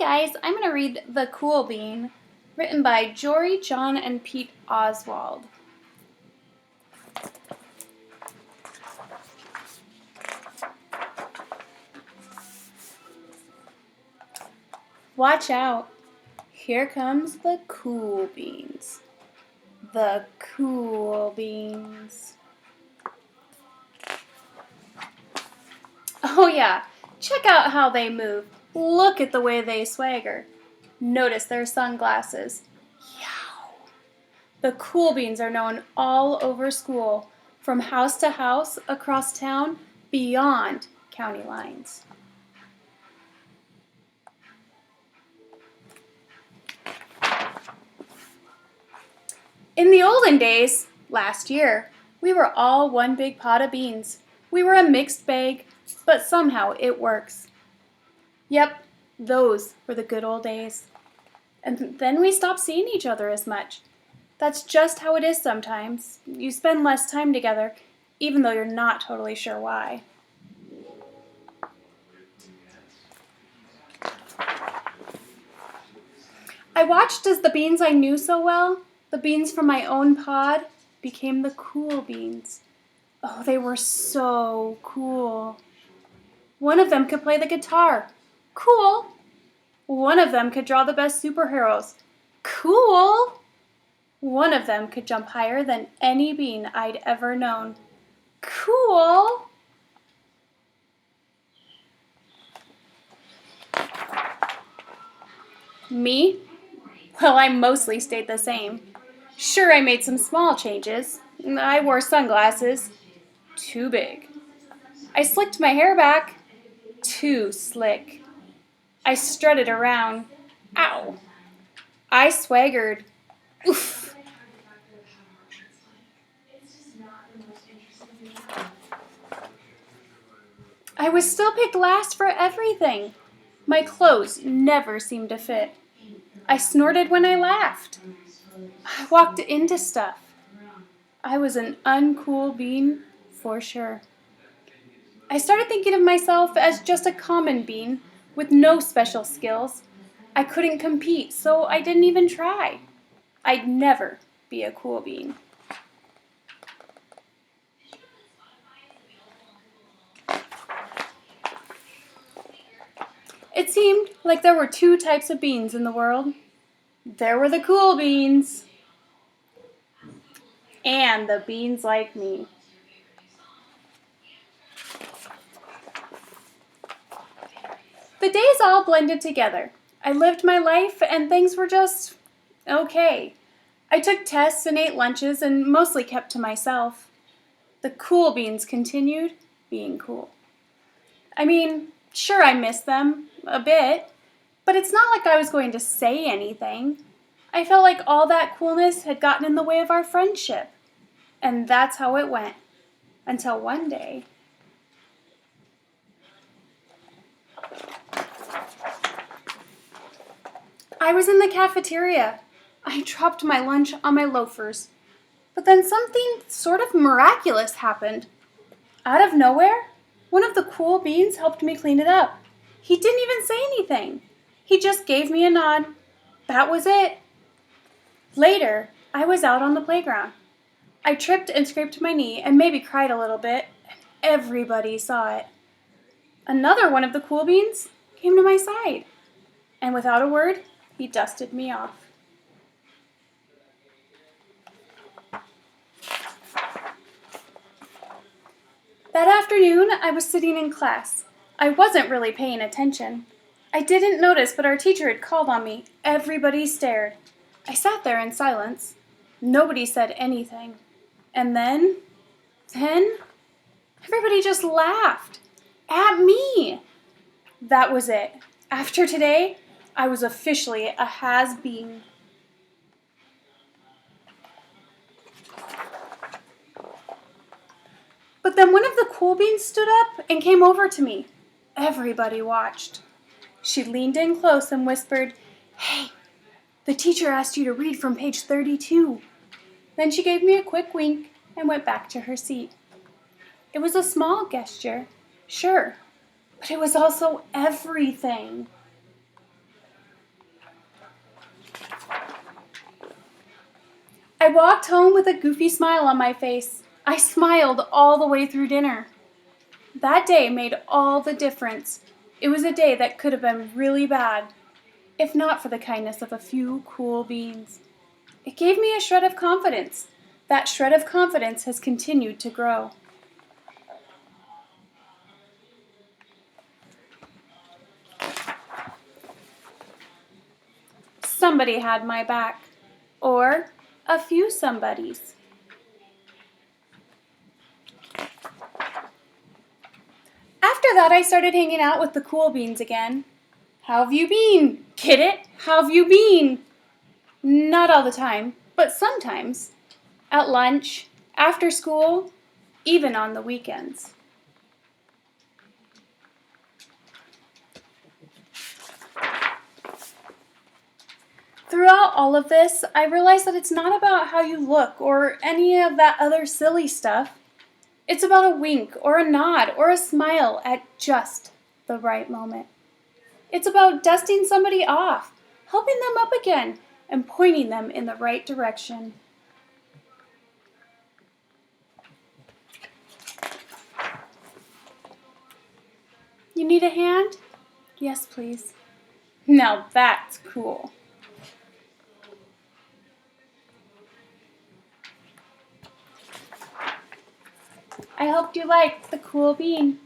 guys, I'm going to read The Cool Bean, written by Jory, John, and Pete Oswald. Watch out. Here comes the cool beans. The cool beans. Oh yeah, check out how they move. Look at the way they swagger. Notice their sunglasses. Yow. The cool beans are known all over school, from house to house, across town, beyond county lines. In the olden days, last year, we were all one big pot of beans. We were a mixed bag, but somehow it works. Yep, those were the good old days. And then we stopped seeing each other as much. That's just how it is sometimes. You spend less time together, even though you're not totally sure why. I watched as the beans I knew so well, the beans from my own pod, became the cool beans. Oh, they were so cool. One of them could play the guitar. Cool. One of them could draw the best superheroes. Cool. One of them could jump higher than any bean I'd ever known. Cool. Me? Well, I mostly stayed the same. Sure, I made some small changes. I wore sunglasses. Too big. I slicked my hair back. Too slick. I strutted around. Ow. I swaggered. Oof. I was still picked last for everything. My clothes never seemed to fit. I snorted when I laughed. I walked into stuff. I was an uncool bean for sure. I started thinking of myself as just a common bean with no special skills. I couldn't compete, so I didn't even try. I'd never be a cool bean. It seemed like there were two types of beans in the world. There were the cool beans and the beans like me. The days all blended together. I lived my life and things were just okay. I took tests and ate lunches and mostly kept to myself. The cool beans continued being cool. I mean, sure, I miss them a bit, but it's not like I was going to say anything. I felt like all that coolness had gotten in the way of our friendship. And that's how it went. Until one day. I was in the cafeteria. I dropped my lunch on my loafers. But then something sort of miraculous happened. Out of nowhere, one of the cool beans helped me clean it up. He didn't even say anything. He just gave me a nod. That was it. Later, I was out on the playground. I tripped and scraped my knee and maybe cried a little bit, and everybody saw it. Another one of the cool beans came to my side, and without a word, he dusted me off. That afternoon, I was sitting in class. I wasn't really paying attention. I didn't notice, but our teacher had called on me. Everybody stared. I sat there in silence. Nobody said anything. And then, everybody just laughed. At me. That was it. After today, I was officially a has-been. But then one of the cool beans stood up and came over to me. Everybody watched. She leaned in close and whispered, "Hey, the teacher asked you to read from page 32. Then she gave me a quick wink and went back to her seat. It was a small gesture, sure, but it was also everything. walked home with a goofy smile on my face. I smiled all the way through dinner. That day made all the difference. It was a day that could have been really bad, if not for the kindness of a few cool beans. It gave me a shred of confidence. That shred of confidence has continued to grow. Somebody had my back, or a few somebodies. After that, I started hanging out with the cool beans again. How have you been? Get it? How have you been? Not all the time, but sometimes. At lunch, after school, even on the weekends. Throughout all of this, I realized that it's not about how you look or any of that other silly stuff. It's about a wink or a nod or a smile at just the right moment. It's about dusting somebody off, helping them up again, and pointing them in the right direction. You need a hand? Yes, please. Now that's cool. I hope you liked the cool bean.